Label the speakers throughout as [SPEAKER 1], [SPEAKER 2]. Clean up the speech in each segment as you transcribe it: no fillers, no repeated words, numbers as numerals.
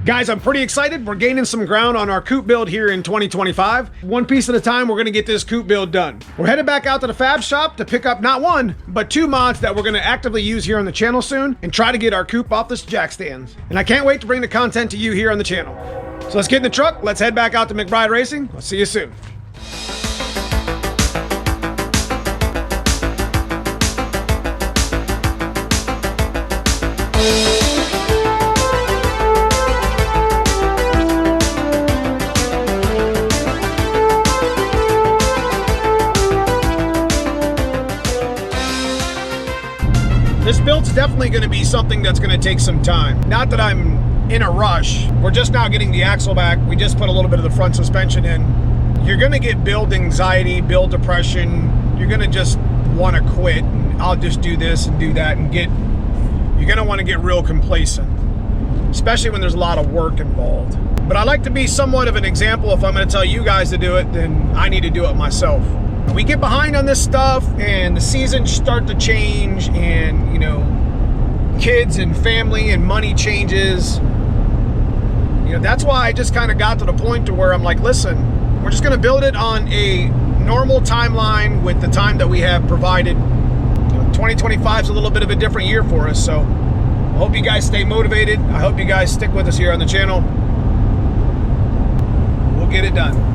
[SPEAKER 1] Guys, I'm pretty excited. We're gaining some ground on our coupe build here in 2025. One piece at a time, we're gonna get this coupe build done. We're headed back out to the fab shop to pick up not one, but 2 mods that we're gonna actively use here on the channel soon and try to get our coupe off this jack stands. And I can't wait to bring the content to you here on the channel. So let's get in the truck. Let's head back out to McBride Racing. I'll see you soon. This build's definitely going to be something that's going to take some time. Not that I'm in a rush. We're just now getting the axle back. We just put a little bit of the front suspension in. You're going to get build anxiety, build depression. You're going to just want to quit. And I'll just do this and do that and you're going to want to get real complacent, especially when there's a lot of work involved. But I like to be somewhat of an example. If I'm going to tell you guys to do it, then I need to do it myself. We get behind on this stuff and the seasons start to change and, you know, kids and family and money changes. You know, that's why I just kind of got to the point to where I'm like, listen, we're just going to build it on a normal timeline with the time that we have provided. You know, 2025 is a little bit of a different year for us. So I hope you guys stay motivated. I hope you guys stick with us here on the channel. We'll get it done.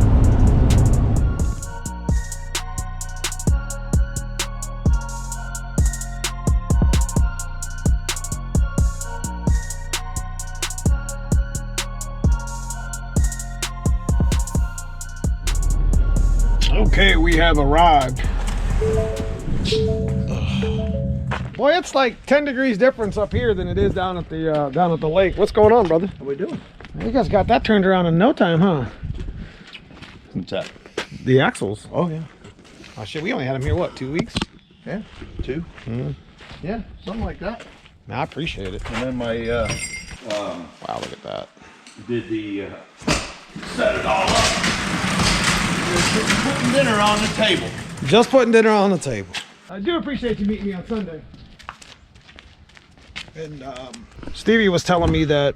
[SPEAKER 1] Okay, we have arrived. Boy, it's like 10 degrees difference up here than it is down at the lake. What's going on, brother?
[SPEAKER 2] What are we doing?
[SPEAKER 1] You guys got that turned around in no time, huh?
[SPEAKER 2] What's that?
[SPEAKER 1] The axles.
[SPEAKER 2] Oh yeah.
[SPEAKER 1] Oh shit, we only had them here, what, 2 weeks?
[SPEAKER 2] Yeah, 2.
[SPEAKER 1] Mm-hmm.
[SPEAKER 2] Yeah, something like that.
[SPEAKER 1] I appreciate it.
[SPEAKER 2] And then my
[SPEAKER 1] wow, look at that.
[SPEAKER 2] did the set it all up. Just putting dinner on the table.
[SPEAKER 1] Just putting dinner on the table. I do appreciate you meeting me on Sunday. And Stevie was telling me that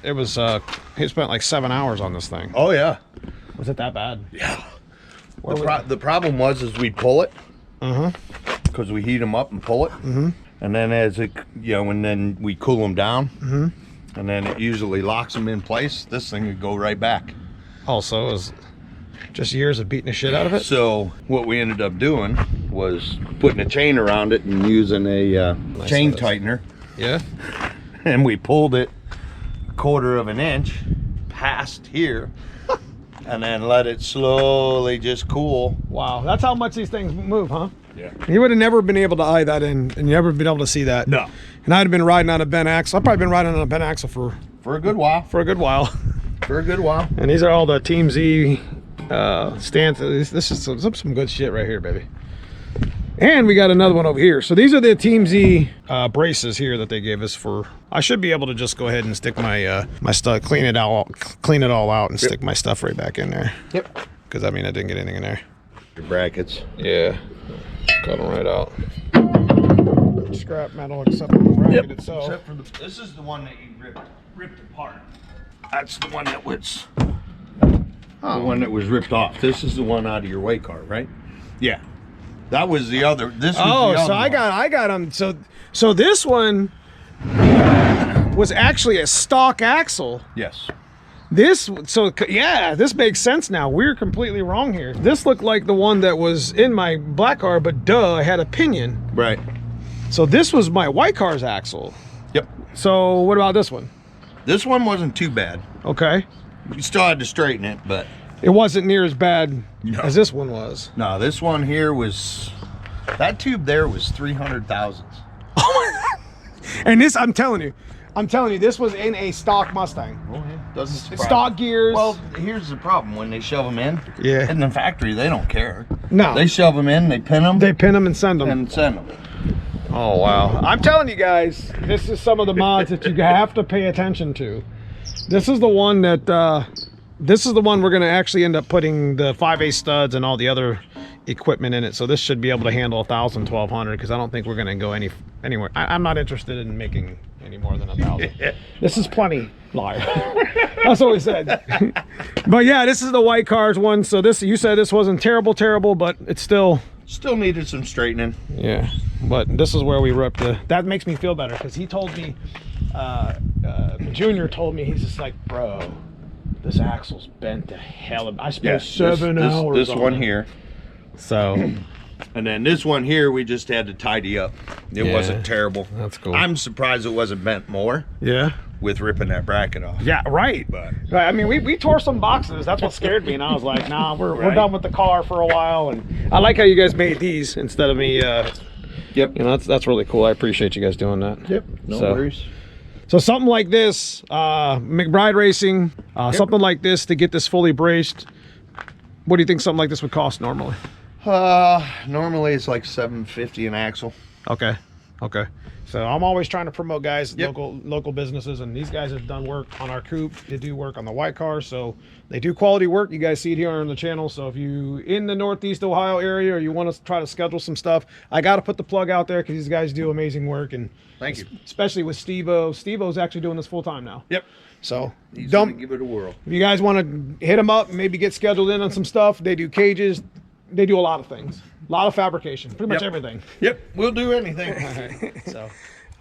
[SPEAKER 1] it was he spent like 7 hours on this thing.
[SPEAKER 2] Oh yeah.
[SPEAKER 1] Was it that bad?
[SPEAKER 2] Yeah. The problem was we'd pull it. Because we heat them up and pull it. And then as it, you know, and then we cool them down. And then it usually locks them in place. This thing would go right back.
[SPEAKER 1] Also, it was just years of beating the shit out of it.
[SPEAKER 2] So what we ended up doing was putting a chain around it and using a chain tightener.
[SPEAKER 1] Yeah.
[SPEAKER 2] And we pulled it 1/4 of an inch past here and then let it slowly just cool.
[SPEAKER 1] Wow, that's how much these things move, huh?
[SPEAKER 2] Yeah.
[SPEAKER 1] You would have never been able to eye that in and never been able to see that.
[SPEAKER 2] No.
[SPEAKER 1] And I'd have been riding on a bent axle. I've probably been riding on a bent axle for
[SPEAKER 2] a good while.
[SPEAKER 1] For a good while.
[SPEAKER 2] For a good while.
[SPEAKER 1] And these are all the Team Z stands. This is some good shit right here, baby. And we got another one over here. So these are the Team Z braces here that they gave us for. I should be able to just go ahead and stick my my stuff, clean it all out, and stick my stuff right back in there.
[SPEAKER 2] Yep.
[SPEAKER 1] Because I mean, I didn't get anything in there.
[SPEAKER 2] Your brackets.
[SPEAKER 1] Yeah. Cut them right out. Scrap metal except for the bracket itself.
[SPEAKER 2] Except for this is the one that you ripped apart. That's the one that was the one that was ripped off. This is the one out of your weight car, right? Yeah. That was the other. This was the other
[SPEAKER 1] so
[SPEAKER 2] one.
[SPEAKER 1] I got them. So this one was actually a stock axle.
[SPEAKER 2] Yes.
[SPEAKER 1] This this makes sense now. We're completely wrong here. This looked like the one that was in my black car, but duh, I had a pinion.
[SPEAKER 2] Right.
[SPEAKER 1] So this was my white car's axle.
[SPEAKER 2] Yep.
[SPEAKER 1] So what about this one?
[SPEAKER 2] This one wasn't too bad.
[SPEAKER 1] Okay.
[SPEAKER 2] You still had to straighten it, but
[SPEAKER 1] it wasn't near as bad as this one was.
[SPEAKER 2] No, this one here was, that tube there was 300 thousandths.
[SPEAKER 1] Oh my God. And this, I'm telling you, this was in a stock Mustang.
[SPEAKER 2] Oh, yeah. Doesn't surprise
[SPEAKER 1] stock gears.
[SPEAKER 2] Well, here's the problem. When they shove them in,
[SPEAKER 1] yeah,
[SPEAKER 2] in the factory, they don't care.
[SPEAKER 1] No.
[SPEAKER 2] They shove them in, they pin them.
[SPEAKER 1] They pin them and send them. Oh, wow. I'm telling you guys, this is some of the mods that you have to pay attention to. This is the one that, this is the one we're going to actually end up putting the 5/8 studs and all the other equipment in it, so this should be able to handle 1,000, 1,200, because I don't think we're going to go anywhere. I'm not interested in making any more than 1,000. This is plenty, liar. That's what we said. But yeah, this is the white cars one. So this, you said this wasn't terrible, but it's still
[SPEAKER 2] needed some straightening.
[SPEAKER 1] Yeah, but this is where we ripped the. That makes me feel better, because he told me, Junior told me, he's just like, bro, this axle's bent to hell. I spent 7 hours.
[SPEAKER 2] This
[SPEAKER 1] on
[SPEAKER 2] one
[SPEAKER 1] it.
[SPEAKER 2] here.
[SPEAKER 1] So,
[SPEAKER 2] and then this one here, we just had to tidy up. It wasn't terrible.
[SPEAKER 1] That's cool.
[SPEAKER 2] I'm surprised it wasn't bent more.
[SPEAKER 1] Yeah.
[SPEAKER 2] With ripping that bracket off.
[SPEAKER 1] Yeah, right.
[SPEAKER 2] But
[SPEAKER 1] right. I mean, we tore some boxes. That's what scared me, and I was like, nah, we're done with the car for a while. And I like how you guys made these instead of me. Yep. You know, that's really cool. I appreciate you guys doing that.
[SPEAKER 2] Yep. No worries.
[SPEAKER 1] So something like this, McBride Racing, something like this to get this fully braced. What do you think something like this would cost normally?
[SPEAKER 2] Normally it's like $750 an axle.
[SPEAKER 1] Okay. So I'm always trying to promote guys, local businesses, and these guys have done work on our coupe. They do work on the white cars, so they do quality work. You guys see it here on the channel. So if you in the Northeast Ohio area, or you want to try to schedule some stuff, I got to put the plug out there, because these guys do amazing work. And
[SPEAKER 2] thank you,
[SPEAKER 1] especially with Steve-O. Steve-O's actually doing this full time now.
[SPEAKER 2] Yep.
[SPEAKER 1] So
[SPEAKER 2] don't give it a whirl.
[SPEAKER 1] If you guys want to hit them up, maybe get scheduled in on some stuff. They do cages. They do a lot of things. A lot of fabrication. Pretty much everything.
[SPEAKER 2] Yep. We'll do anything.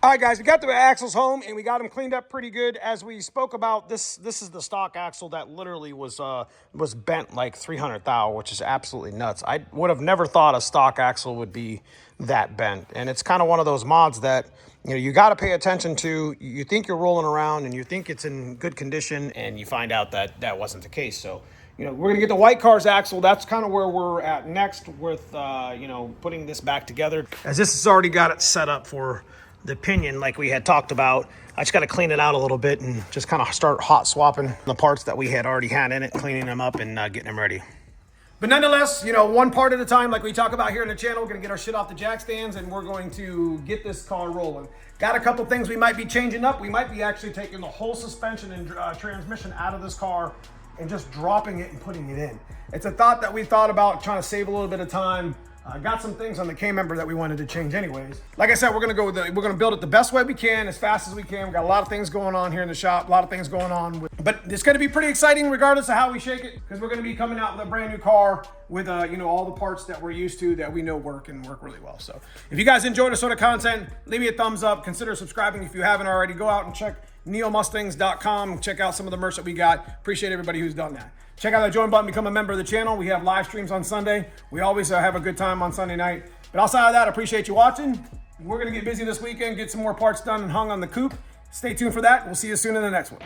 [SPEAKER 1] All right, guys, we got the axles home, and we got them cleaned up pretty good. As we spoke about, this is the stock axle that literally was bent like 300 thou, which is absolutely nuts. I would have never thought a stock axle would be that bent. And it's kind of one of those mods that, you know, you got to pay attention to. You think you're rolling around and you think it's in good condition, and you find out that that wasn't the case. So, you know, we're going to get the white cars axle. That's kind of where we're at next with, you know, putting this back together. As this has already got it set up for the pinion like we had talked about. I just got to clean it out a little bit and just kind of start hot swapping the parts that we had already had in it, cleaning them up and getting them ready. But nonetheless, you know, one part at a time, like we talk about here in the channel. We're going to get our shit off the jack stands, and we're going to get this car rolling. Got a couple things we might be changing up. We might be actually taking the whole suspension and transmission out of this car and just dropping it and putting it in. It's a thought that we thought about, trying to save a little bit of time. Got some things on the K-member that we wanted to change anyways. Like I said, we're gonna build it the best way we can, as fast as we can. We got a lot of things going on here in the shop, a lot of things going on. But it's gonna be pretty exciting regardless of how we shake it, because we're gonna be coming out with a brand new car with you know, all the parts that we're used to, that we know work and work really well. So if you guys enjoy this sort of content, leave me a thumbs up. Consider subscribing if you haven't already. Go out and check Neomustangs.com. Check out some of the merch that we got. Appreciate everybody who's done that. Check out that join button, become a member of the channel. We have live streams on Sunday. We always have a good time on Sunday night. But outside of that, I appreciate you watching. We're going to get busy this weekend, get some more parts done and hung on the coupe. Stay tuned for that. We'll see you soon in the next one.